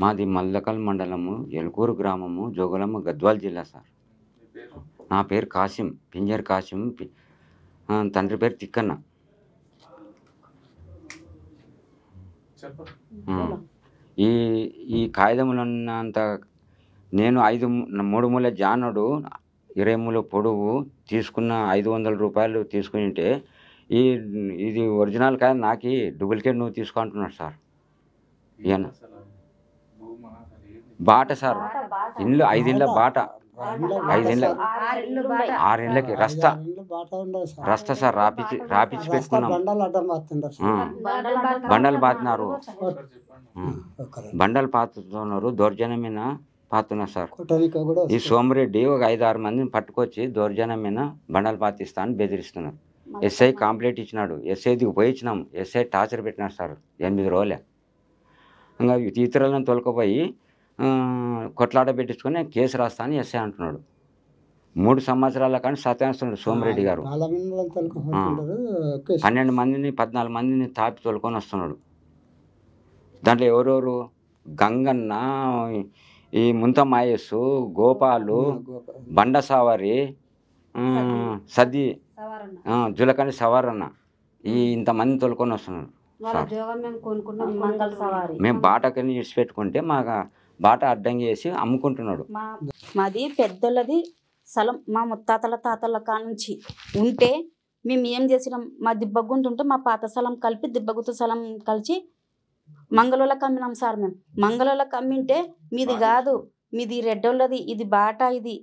మాది మల్లకల్ మండలము ఎల్కూరు గ్రామము జోగులమ్మ గద్వాల్ జిల్లా సార్. నా పేరు కాసిం, పింజర్ కాసిం. తండ్రి పేరు తిక్కన్న. ఈ ఈ కాగితములున్నంత నేను 3 మూల జానుడు 20 మూల పొడవు తీసుకున్న 500 రూపాయలు తీసుకుని ఉంటే ఇది ఒరిజినల్ కాదు, నాకు డూప్లికేట్ నువ్వు తీసుకో అంటున్నాడు సార్. ఈయన బాట సార్, ఇండ్లు 5 ఇండ్ల బాట, 5 ఇండ్ల 6 ఇండ్లకి రస్తా సార్ రాపిచ్చి పెట్టుకున్నాం. బండలు పాతున్నారు, బండలు పాతున్నారు, దౌర్జన్యమైన పాతున్నారు సార్. ఈ సోమిరెడ్డి ఒక 5-6 మందిని పట్టుకొచ్చి దౌర్జన్యమైన బండలు పాతిస్తా అని బెదిరిస్తున్నారు. ఎస్ఐ కంప్లైంట్ ఇచ్చినాడు, ఎస్ఐ పోయి ఇచ్చినాం. ఎస్ఐ టార్చర్ పెట్టినాడు సార్ 8 రోజులే. ఇంకా ఇతరులను తొలకపోయి కొట్లాట పెట్టించుకొని కేసు రాస్తా అని ఎస్ఐ అంటున్నాడు. 3 సంవత్సరాల కానీ సత్యాస్తున్నాడు సోమిరెడ్డి గారు. 12 మందిని 14 మందిని తాపి తోలుకొని వస్తున్నాడు. దాంట్లో ఎవరెవరు? గంగన్న, ఈ ముంత మాయస్సు, గోపాలు, బండసావరి, సద్ది, జులకండి సవారన్న, ఇంతమంది తోలుకొని వస్తున్నాడు. మేము బాటకని ఇడిచిపెట్టుకుంటే మా బాట అడ్డంగా వేసి అమ్ముకుంటున్నాడు. మాది పెద్దోళ్ళది స్థలం, మా ముత్తాతల తాతల కానుంచి ఉంటే మేము ఏం చేసినాం, మా దిబ్బగుంట ఉంటే మా పాత స్థలం కలిపి దిబ్బగుంట స్థలం కలిసి మంగళూళ్ళకి అమ్మినాం సార్. మేము మంగళూళ్ళకి అమ్మింటే మీది కాదు, మీది రెడ్డోళ్ళది, ఇది బాట, ఇది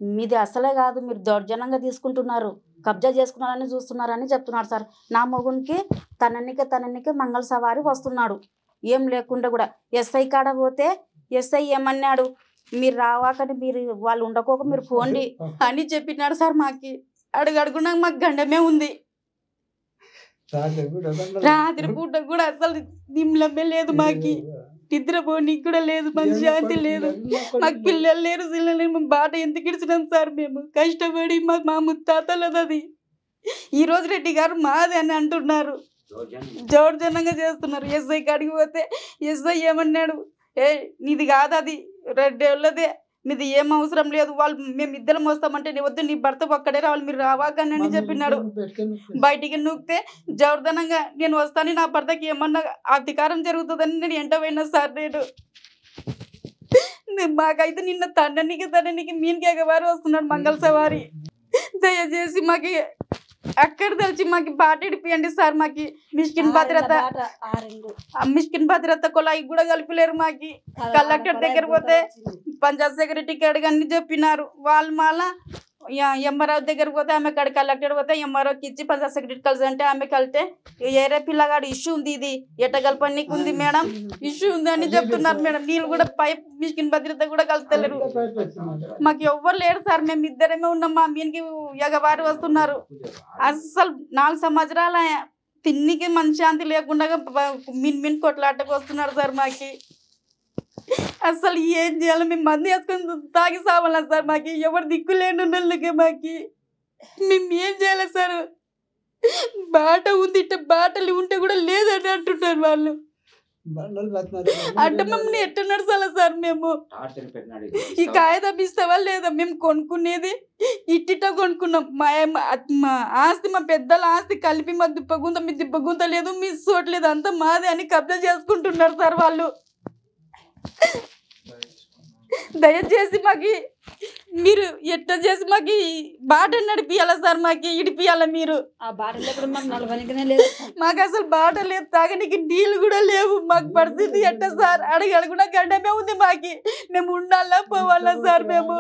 మీది అసలే కాదు, మీరు దౌర్జన్యంగా తీసుకుంటున్నారు, కబ్జా చేసుకున్నారని చూస్తున్నారని చెప్తున్నాడు సార్. నా మొగునికి తననికే మంగళ సవారి వస్తున్నాడు, ఏం లేకుండా కూడా. ఎస్ఐ కాడ పోతే ఎస్ఐ ఏమన్నాడు, మీరు రావాకని మీరు వాళ్ళు ఉండకోక మీరు పోండి అని చెప్పినాడు సార్. మాకి అడుగడుగునా మాకు గండమే ఉంది. రాత్రి పూట కూడా అసలు నిమ్మలమే లేదు, మాకి నిద్రపోనీకి కూడా లేదు, మంచి శాంతి లేదు. మాకు పిల్లలు లేరు, మేము బాట ఎందుకు ఇడిచినాం సార్. మేము కష్టపడి మా ముత్తాతలది అది. ఈరోజు రెడ్డి గారు మాది అని అంటున్నారు, దౌర్జన్యంగా చేస్తున్నారు. ఎస్ఐ కాడికి పోతే ఎస్ఐ ఏమన్నాడు, నీది కాదు, అది రెడ్డి వాళ్ళదే, మీది ఏం అవసరం లేదు, వాళ్ళు మేము ఇద్దరం వస్తామంటే నీ వద్దు, నీ భర్త ఒక్కడే రావాలి, మీరు రావాకని అని చెప్పినాడు. బయటికి నూకితే జవర్ధనంగా నేను వస్తాను, నా భర్తకి ఏమన్నా అధికారం జరుగుతుందని నేను ఎంట పోయినా సార్. మాకైతే నిన్న తండ్రికి మీనికి ఎగవారు వస్తున్నాడు మంగళ సవారి. దయచేసి మాకి అక్కడ తెలిసి మాకు బాట ఇడిపియండి సార్. మాకి మిష్కిన్ భద్రత కొలాయి కూడా కలిపిలేరు. మాకి కలెక్టర్ దగ్గర పోతే పంచాయత్ సెక్రటరీకి అడిగని చెప్పినారు. వాళ్ళు మళ్ళా ఎంఆర్ఓ దగ్గర పోతే ఆమె కాడ కలెక్టర్ పోతే ఎంఆర్ఓకి ఇచ్చి పంచాయత్ సెక్రటరీ కలిసి అంటే ఆమె కలితే ఏరే పిల్లగాడు ఇష్యూ ఉంది, ఇది ఎట్ట కలపనికి ఉంది మేడం, ఇష్యూ ఉంది అని చెప్తున్నారు మేడం. నీళ్ళు కూడా పైప్ మిష్కిన్ భద్రత కూడా కలుపుతలేరు. మాకు ఎవ్వరు లేరు సార్, మేము ఇద్దరమే ఉన్నాం. మా మీనికి ఎగవారు వస్తున్నారు. అస్సలు 4 సంవత్సరాల తిన్నికి మనశ్శాంతి లేకుండా మిన్ కొట్లాటకు వస్తున్నారు సార్. మాకి అసలు ఏం చేయాలి, మేము మంది వేసుకొని తాగి సావాలా సార్. మాకి ఎవరు దిక్కు లేని వాళ్ళకి మాకి మేము ఏం చేయాలి సార్. బాట ఉంది, బాటలు ఉంటే కూడా లేదని అంటున్నారు వాళ్ళు. అంటే మమ్మల్ని ఎట్ట నడచాలా సార్. మేము ఈ కాగితం ఇస్తావా లేదా, మేము కొనుక్కునేది ఇట్టిట కొనుక్కున్నాం. మా ఆస్తి, మా పెద్దల ఆస్తి కలిపి మా దిబ్బగుంత, మీ దిబ్బగుంత లేదు, మీ చోట్లేదు, అంతా మాది అని కబ్జా చేసుకుంటున్నారు సార్ వాళ్ళు. దయచేసి మాకి మీరు ఎట్ట చేసి మాకి బాట నడిపియాల సార్, మాకి ఇడిపియాల మీరు. మాకు అసలు బాట లేదు, తాగనికి నీళ్ళు కూడా లేవు. మాకు పరిస్థితి ఎట్ట సార్, అడుగడుగునా గడ్డమే ఉంది. మాకి మేము ఉండాలా పోవాలా సార్. మేము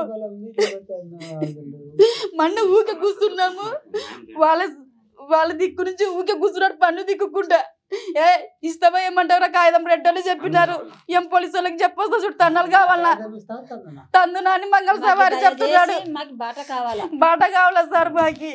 మొన్న ఊకే కూర్చున్నాము, వాళ్ళ దిక్కు నుంచి ఊకే కూర్చున్నాడు పన్ను దిక్కుంటా. ఇస్తావా ఏమంటారా కాగితం రెడ్డని చెప్పినారు. ఏం పోలీసు వాళ్ళకి చెప్పొస్తా చూడు, తన్నాలు కావాలా తందునా అని మంగళ సవారి చెప్తున్నాడు. బాట కావాలా సార్ మాకి.